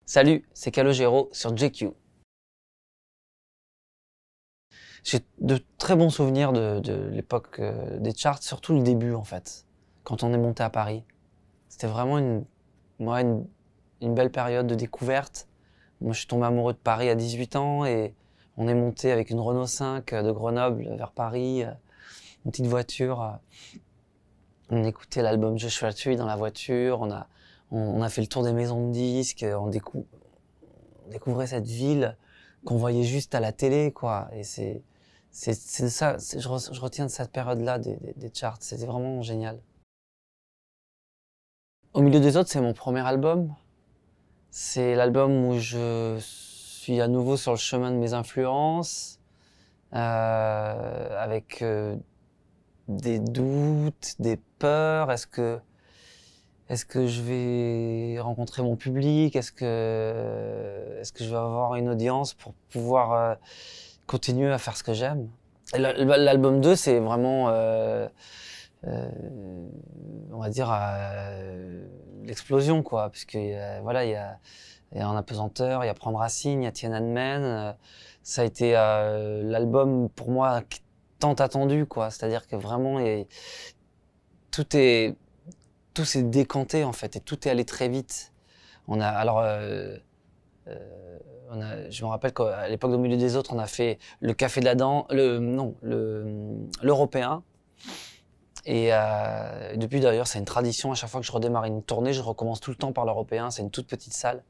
Salut, c'est Calogero sur JQ. J'ai de très bons souvenirs de l'époque des charts, surtout le début en fait, quand on est monté à Paris. C'était vraiment ouais, une belle période de découverte. Moi je suis tombé amoureux de Paris à 18 ans et on est monté avec une Renault 5 de Grenoble vers Paris, une petite voiture. On écoutait l'album Joshua Tree dans la voiture, on a fait le tour des maisons de disques, on découvrait cette ville qu'on voyait juste à la télé, quoi. Et c'est ça, je retiens de cette période-là des charts. C'était vraiment génial. Au milieu des autres, c'est mon premier album. C'est l'album où je suis à nouveau sur le chemin de mes influences, avec des doutes, des peurs. Est-ce que je vais rencontrer mon public? Est-ce que je vais avoir une audience pour pouvoir continuer à faire ce que j'aime? Et l'album 2, c'est vraiment, euh, on va dire, l'explosion, quoi. Puisque, voilà, il y a En apesanteur, il y a Prendre Racine, il y a Tiananmen. Ça a été l'album, pour moi, tant attendu, quoi. C'est-à-dire que vraiment, tout est tout s'est décanté en fait et tout est allé très vite. On a alors je me rappelle qu'à l'époque de Au milieu des autres, on a fait le Café de la Danse, l'Européen. Et depuis d'ailleurs, c'est une tradition. À chaque fois que je redémarre une tournée, je recommence tout le temps par l'Européen. C'est une toute petite salle.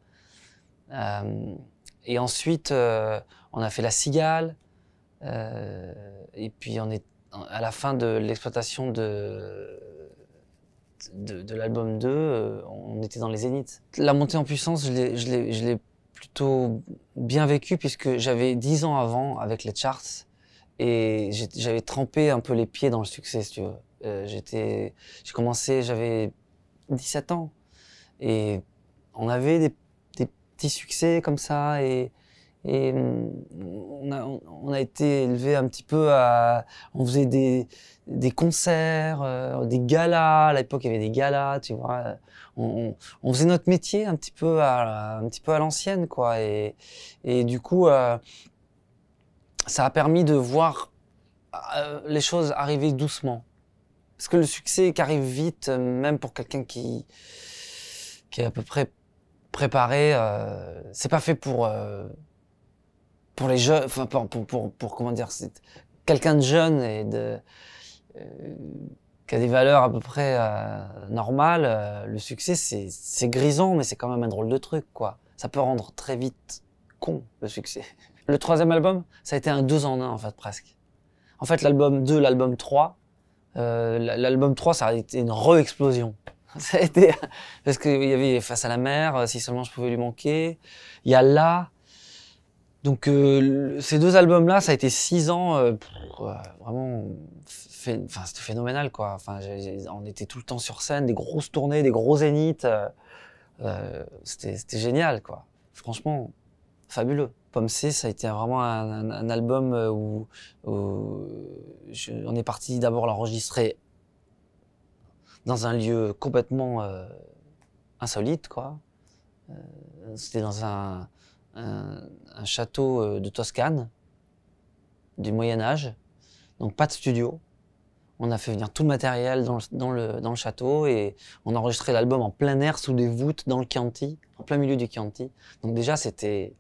Et ensuite, on a fait la Cigale. Et puis on est à la fin de l'exploitation de l'album 2, on était dans les zéniths. La montée en puissance, je l'ai plutôt bien vécu puisque j'avais 10 ans avant avec les charts et j'avais trempé un peu les pieds dans le succès, si tu veux. J'ai commencé, j'avais 17 ans et on avait des petits succès comme ça et on a été élevé un petit peu on faisait des concerts, des galas. À l'époque, il y avait des galas, tu vois. On faisait notre métier un petit peu à l'ancienne, quoi. Et du coup, ça a permis de voir les choses arriver doucement. Parce que le succès qui arrive vite, même pour quelqu'un qui est à peu près préparé, c'est pas fait pour les jeunes, enfin pour comment dire, c'est quelqu'un de jeune et euh, qui a des valeurs à peu près normales. Le succès, c'est grisant, mais c'est quand même un drôle de truc, quoi. Ça peut rendre très vite con, le succès. Le troisième album, ça a été un 2 en 1, en fait, presque. En fait, l'album 2, l'album 3, l'album 3, ça a été une re-explosion. Ça a été, parce qu'il y avait Face à la mer, Si seulement je pouvais lui manquer. Il y a Là. Donc ces deux albums-là, ça a été 6 ans, vraiment, enfin c'était phénoménal, quoi. Enfin, on était tout le temps sur scène, des grosses tournées, des gros zéniths. C'était génial, quoi. Franchement, fabuleux. Pomme C, ça a été vraiment un album où on est parti d'abord l'enregistrer dans un lieu complètement insolite, quoi. C'était dans un château de Toscane, du Moyen-Âge, donc pas de studio. On a fait venir tout le matériel dans le château et on a enregistré l'album en plein air sous des voûtes dans le Chianti, en plein milieu du Chianti. Donc déjà c'était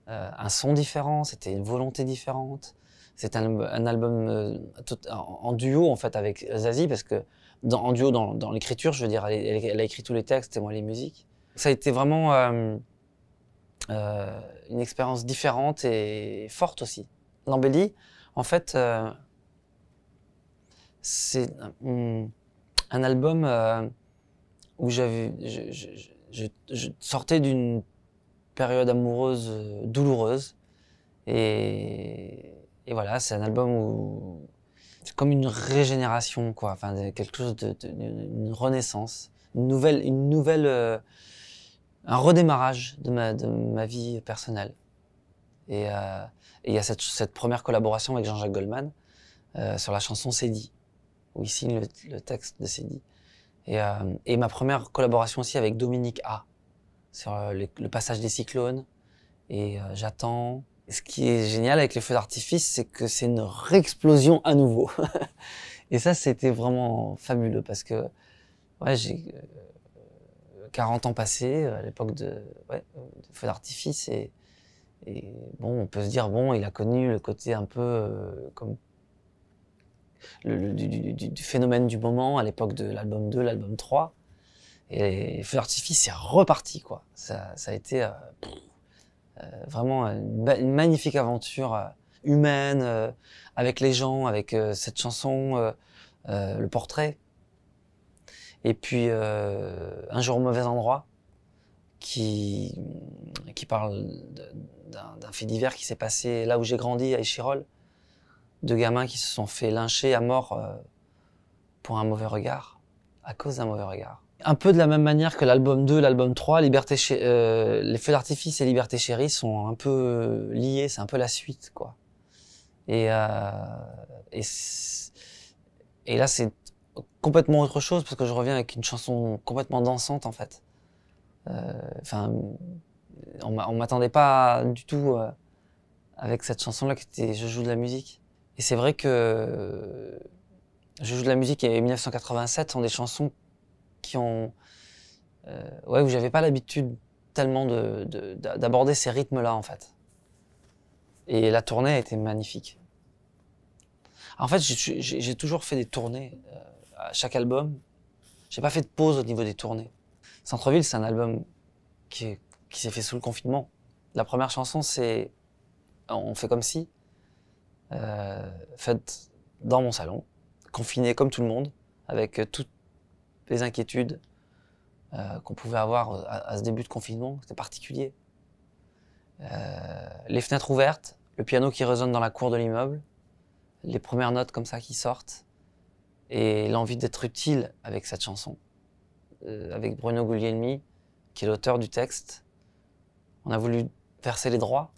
un son différent, c'était une volonté différente. C'est un album en duo en fait avec Zazie parce que en duo dans l'écriture, je veux dire, elle a écrit tous les textes et moi les musiques. Ça a été vraiment une expérience différente et forte aussi. L'embellie, en fait, c'est un album où je sortais d'une période amoureuse douloureuse et voilà, c'est un album où c'est comme une régénération, quoi. Enfin, quelque chose une renaissance, une nouvelle un redémarrage de ma vie personnelle. Et il y a cette première collaboration avec Jean-Jacques Goldman sur la chanson C'est dit, où il signe le texte de C'est dit. Et ma première collaboration aussi avec Dominique A, sur le passage des cyclones. Et j'attends. Ce qui est génial avec les feux d'artifice, c'est que c'est une réexplosion à nouveau. Et ça, c'était vraiment fabuleux parce que ouais, j'ai 40 ans passés à l'époque de feux d'artifice et bon, on peut se dire bon, il a connu le côté un peu comme du phénomène du moment à l'époque de l'album 2, l'album 3. Et les feux d'artifice, c'est reparti quoi. Ça a été vraiment une magnifique aventure humaine avec les gens, avec cette chanson, le portrait. Et puis Un jour au mauvais endroit, qui parle d'un fait divers qui s'est passé là où j'ai grandi, à Échirolles. Deux gamins qui se sont fait lyncher à mort pour un mauvais regard, à cause d'un mauvais regard. Un peu de la même manière que l'album 2, l'album 3, les feux d'artifice et Liberté chérie sont un peu liés, c'est un peu la suite, quoi. Et, et, et là, c'est complètement autre chose parce que je reviens avec une chanson complètement dansante, en fait. Enfin, on m'attendait pas du tout avec cette chanson-là qui était Je joue de la musique. Et c'est vrai que Je joue de la musique et 1987 sont des chansons qui ont, où j'avais pas l'habitude tellement d'aborder ces rythmes-là, en fait. Et la tournée a été magnifique. En fait, j'ai toujours fait des tournées à chaque album. J'ai pas fait de pause au niveau des tournées. Centre-ville, c'est un album qui s'est fait sous le confinement. La première chanson, c'est On fait comme si, faite dans mon salon, confiné comme tout le monde, avec toutes les inquiétudes qu'on pouvait avoir à ce début de confinement. C'était particulier. Les fenêtres ouvertes, le piano qui résonne dans la cour de l'immeuble, les premières notes comme ça qui sortent, et l'envie d'être utile avec cette chanson, avec Bruno Guglielmi, qui est l'auteur du texte. On a voulu verser les droits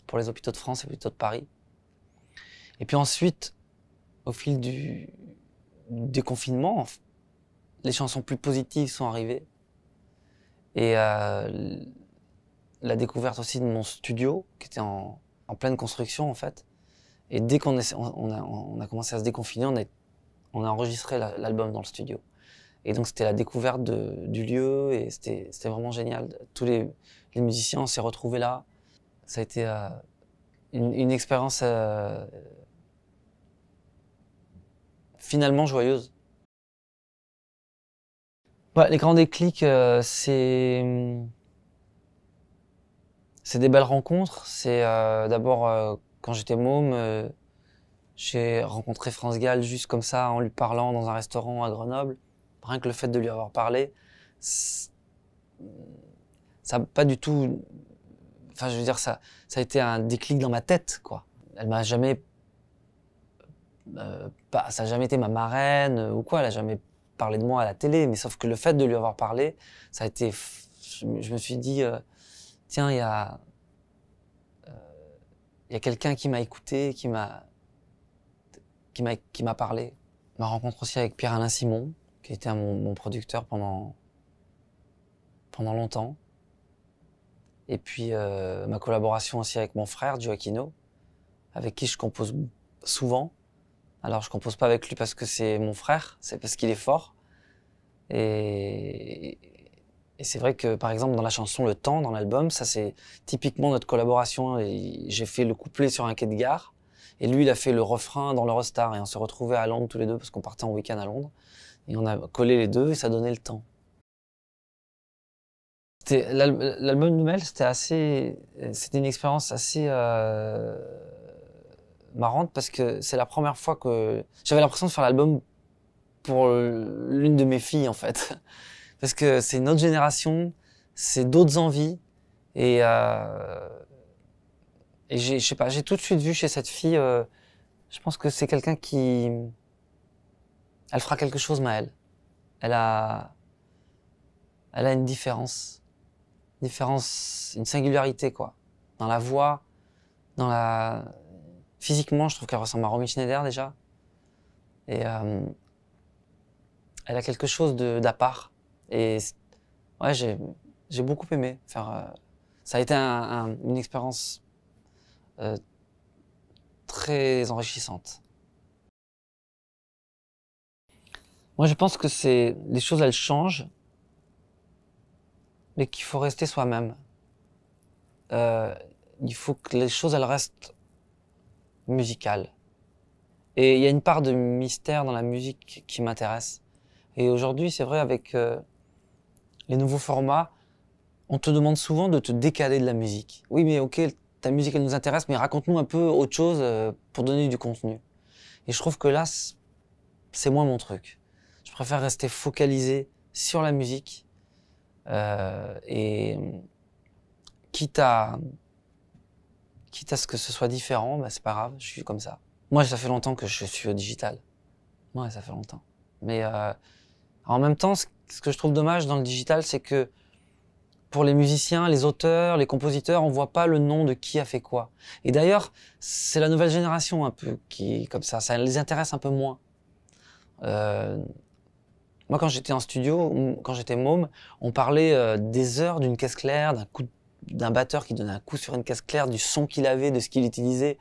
pour les hôpitaux de France et les hôpitaux de Paris. Et puis ensuite, au fil du déconfinement, les chansons plus positives sont arrivées. Et la découverte aussi de mon studio, qui était en pleine construction en fait. Et dès qu'on a commencé à se déconfiner, on a enregistré l'album dans le studio. Et donc c'était la découverte du lieu et c'était vraiment génial. Tous les musiciens, on s'est retrouvés là. Ça a été une expérience finalement joyeuse. Bah, les grands déclics, c'est des belles rencontres. C'est d'abord quand j'étais môme, j'ai rencontré France Gall juste comme ça en lui parlant dans un restaurant à Grenoble. Rien que le fait de lui avoir parlé, ça n'a pas du tout. Enfin, je veux dire, ça a été un déclic dans ma tête, quoi. Elle m'a jamais. Ça n'a jamais été ma marraine ou quoi, elle a jamais parlé de moi à la télé, mais sauf que le fait de lui avoir parlé, ça a été. Je me suis dit, tiens, il y a quelqu'un qui m'a écouté, qui m'a parlé. Ma rencontre aussi avec Pierre-Alain Simon, qui était mon producteur pendant longtemps. Et puis ma collaboration aussi avec mon frère, Gioacchino, avec qui je compose souvent. Alors je compose pas avec lui parce que c'est mon frère, c'est parce qu'il est fort. Et c'est vrai que par exemple dans la chanson Le Temps, dans l'album, ça c'est typiquement notre collaboration. J'ai fait le couplet sur un quai de gare, et lui il a fait le refrain dans l'Eurostar, et on s'est retrouvés à Londres tous les deux parce qu'on partait en week-end à Londres. Et on a collé les deux et ça donnait Le Temps. L'album de Mel, c'était une expérience assez marrante parce que c'est la première fois que j'avais l'impression de faire l'album pour l'une de mes filles en fait. Parce que c'est une autre génération, c'est d'autres envies et je sais pas, j'ai tout de suite vu chez cette fille, je pense que c'est quelqu'un qui, elle fera quelque chose, Maëlle. Elle a une différence, une singularité quoi, dans la voix, physiquement, je trouve qu'elle ressemble à Romy Schneider déjà. Et elle a quelque chose d'à part. Et ouais, J'ai beaucoup aimé faire. Ça a été une expérience très enrichissante. Moi, je pense que les choses, elles changent, mais qu'il faut rester soi-même. Euh, il faut que les choses, elles restent musicales. Et il y a une part de mystère dans la musique qui m'intéresse. Et aujourd'hui, c'est vrai, avec les nouveaux formats, on te demande souvent de te décaler de la musique. Oui, mais ok, ta musique, elle nous intéresse, mais raconte-nous un peu autre chose pour donner du contenu. Et je trouve que là, c'est moins mon truc. Je préfère rester focalisé sur la musique et quitte à ce que ce soit différent, bah, c'est pas grave, je suis comme ça. Moi, ça fait longtemps que je suis au digital. Ouais, ça fait longtemps. Mais en même temps, ce que je trouve dommage dans le digital, c'est que pour les musiciens, les auteurs, les compositeurs, on voit pas le nom de qui a fait quoi. Et d'ailleurs, c'est la nouvelle génération un peu qui, comme ça les intéresse un peu moins. Moi, quand j'étais en studio, quand j'étais môme, on parlait des heures d'une caisse claire, d'un batteur qui donnait un coup sur une caisse claire, du son qu'il avait, de ce qu'il utilisait.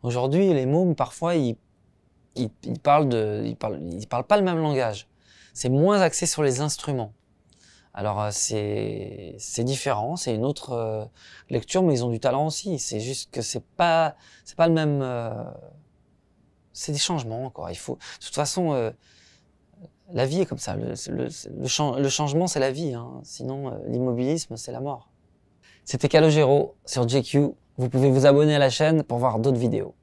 Aujourd'hui, les mômes, parfois, ils parlent pas le même langage. C'est moins axé sur les instruments. Alors c'est différent, c'est une autre lecture, mais ils ont du talent aussi. C'est juste que c'est pas le même. C'est des changements, quoi. Il faut. De toute façon, la vie est comme ça. Le changement, c'est la vie. Hein. Sinon, l'immobilisme, c'est la mort. C'était Calogero sur JQ. Vous pouvez vous abonner à la chaîne pour voir d'autres vidéos.